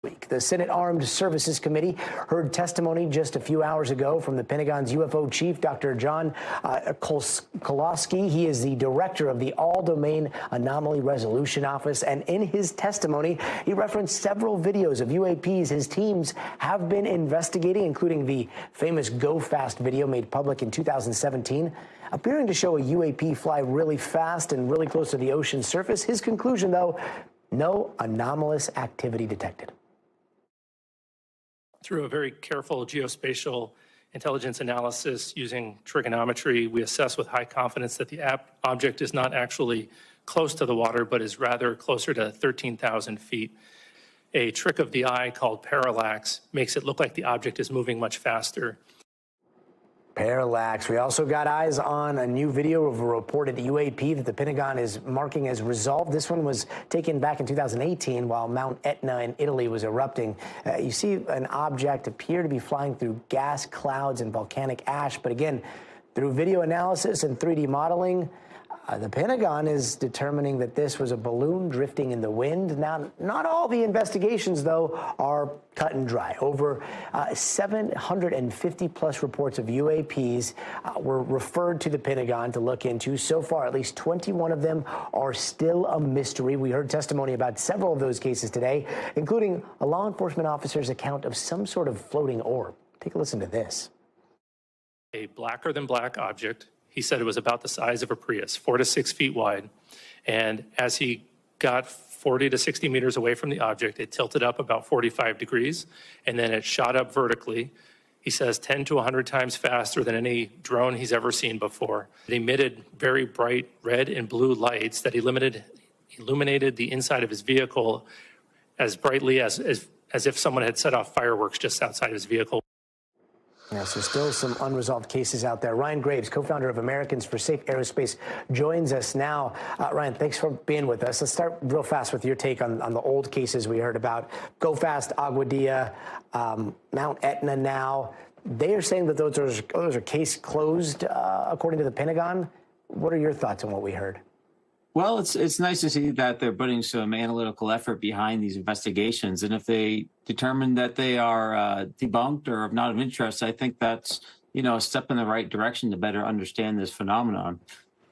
week. The Senate Armed Services Committee heard testimony just a few hours ago from the Pentagon's UFO chief, Dr. John Kolosky. He is the director of the All-Domain Anomaly Resolution Office, and in his testimony, he referenced several videos of UAPs his teams have been investigating, including the famous Go Fast video made public in 2017, appearing to show a UAP fly really fast and really close to the ocean's surface. His conclusion, though, no anomalous activity detected. Through a very careful geospatial intelligence analysis using trigonometry, we assess with high confidence that the object is not actually close to the water, but is rather closer to 13,000 feet. A trick of the eye called parallax makes it look like the object is moving much faster. Parallax. We also got eyes on a new video of a reported UAP that the Pentagon is marking as resolved. This one was taken back in 2018 while Mount Etna in Italy was erupting. You see an object appear to be flying through gas clouds and volcanic ash. But again, through video analysis and 3D modeling, the Pentagon is determining that this was a balloon drifting in the wind. Now, not all the investigations, though, are cut and dry. Over 750 plus reports of UAPs were referred to the Pentagon to look into. So far, at least 21 of them are still a mystery. We heard testimony about several of those cases today, including a law enforcement officer's account of some sort of floating orb. Take a listen to this. A blacker than black object. He said it was about the size of a Prius, 4 to 6 feet wide. And as he got 40 to 60 meters away from the object, it tilted up about 45 degrees, and then it shot up vertically. He says 10 to 100 times faster than any drone he's ever seen before. It emitted very bright red and blue lights that illuminated the inside of his vehicle as brightly as if someone had set off fireworks just outside his vehicle. Yeah, so still some unresolved cases out there. Ryan Graves, co-founder of Americans for Safe Aerospace, joins us now. Ryan, thanks for being with us. Let's start real fast with your take on the old cases we heard about. Go Fast, Agua Dia, Mount Etna now. They are saying that those are case closed, according to the Pentagon. What are your thoughts on what we heard? Well, it's nice to see that they're putting some analytical effort behind these investigations. And if they determine that they are debunked or not of interest, I think that's, a step in the right direction to better understand this phenomenon.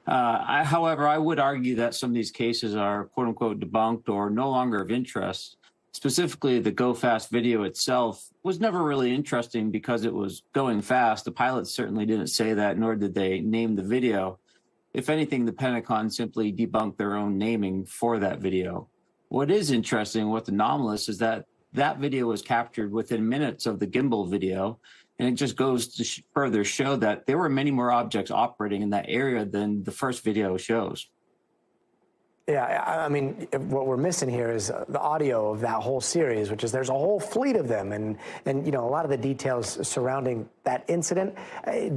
However, I would argue that some of these cases are quote unquote debunked or no longer of interest. Specifically, the Go Fast video itself was never really interesting because it was going fast. The pilots certainly didn't say that, nor did they name the video. If anything, the Pentagon simply debunked their own naming for that video. What is interesting, what's anomalous, is that that video was captured within minutes of the gimbal video, and it just goes to further show that there were many more objects operating in that area than the first video shows. Yeah, I mean, what we're missing here is the audio of that whole series, which is there's a whole fleet of them and a lot of the details surrounding that incident.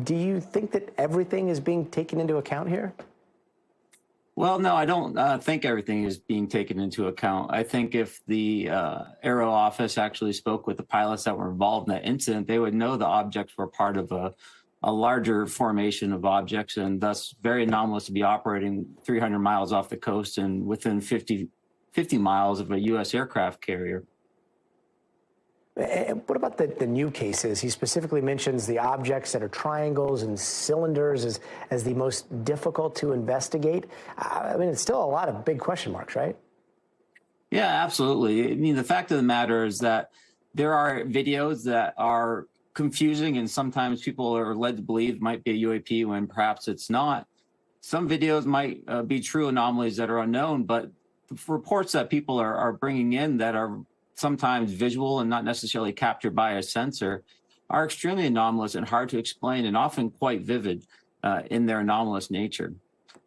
Do you think that everything is being taken into account here? Well, no, I don't think everything is being taken into account. I think if the Aero office actually spoke with the pilots that were involved in that incident, they would know the objects were part of a larger formation of objects, and thus very anomalous to be operating 300 miles off the coast and within 50 miles of a U.S. aircraft carrier. And what about the new cases? He specifically mentions the objects that are triangles and cylinders as the most difficult to investigate. I mean, it's still a lot of big question marks, right? Yeah, absolutely. I mean, the fact of the matter is that there are videos that are confusing, and sometimes people are led to believe it might be a UAP when perhaps it's not. Some videos might be true anomalies that are unknown, but the reports that people are bringing in that are sometimes visual and not necessarily captured by a sensor are extremely anomalous and hard to explain, and often quite vivid in their anomalous nature.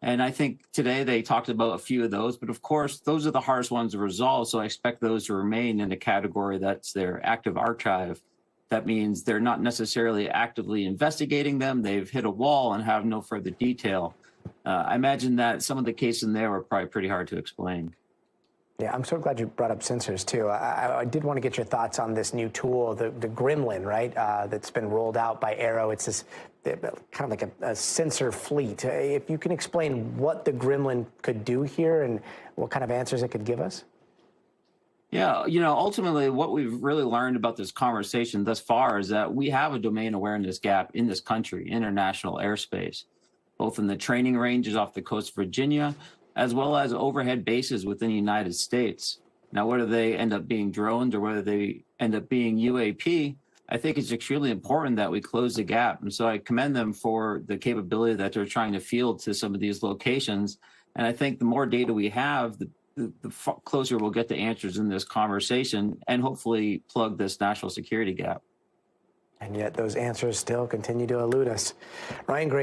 And I think today they talked about a few of those, but of course, those are the hardest ones to resolve. So I expect those to remain in a category that's their active archive. That means they're not necessarily actively investigating them. They've hit a wall and have no further detail. I imagine that some of the cases in there were probably pretty hard to explain. Yeah, I'm so glad you brought up sensors, too. I did want to get your thoughts on this new tool, the Gremlin, right, that's been rolled out by Aero. It's this kind of like a sensor fleet. If you can explain what the Gremlin could do here and what kind of answers it could give us. Yeah, you know, ultimately, what we've really learned about this conversation thus far is that we have a domain awareness gap in this country, international airspace, both in the training ranges off the coast of Virginia, as well as overhead bases within the United States. Now, whether they end up being drones or whether they end up being UAP, I think it's extremely important that we close the gap. And so I commend them for the capability that they're trying to field to some of these locations. And I think the more data we have, the closer we'll get to answers in this conversation and hopefully plug this national security gap. And yet those answers still continue to elude us. Ryan Gray.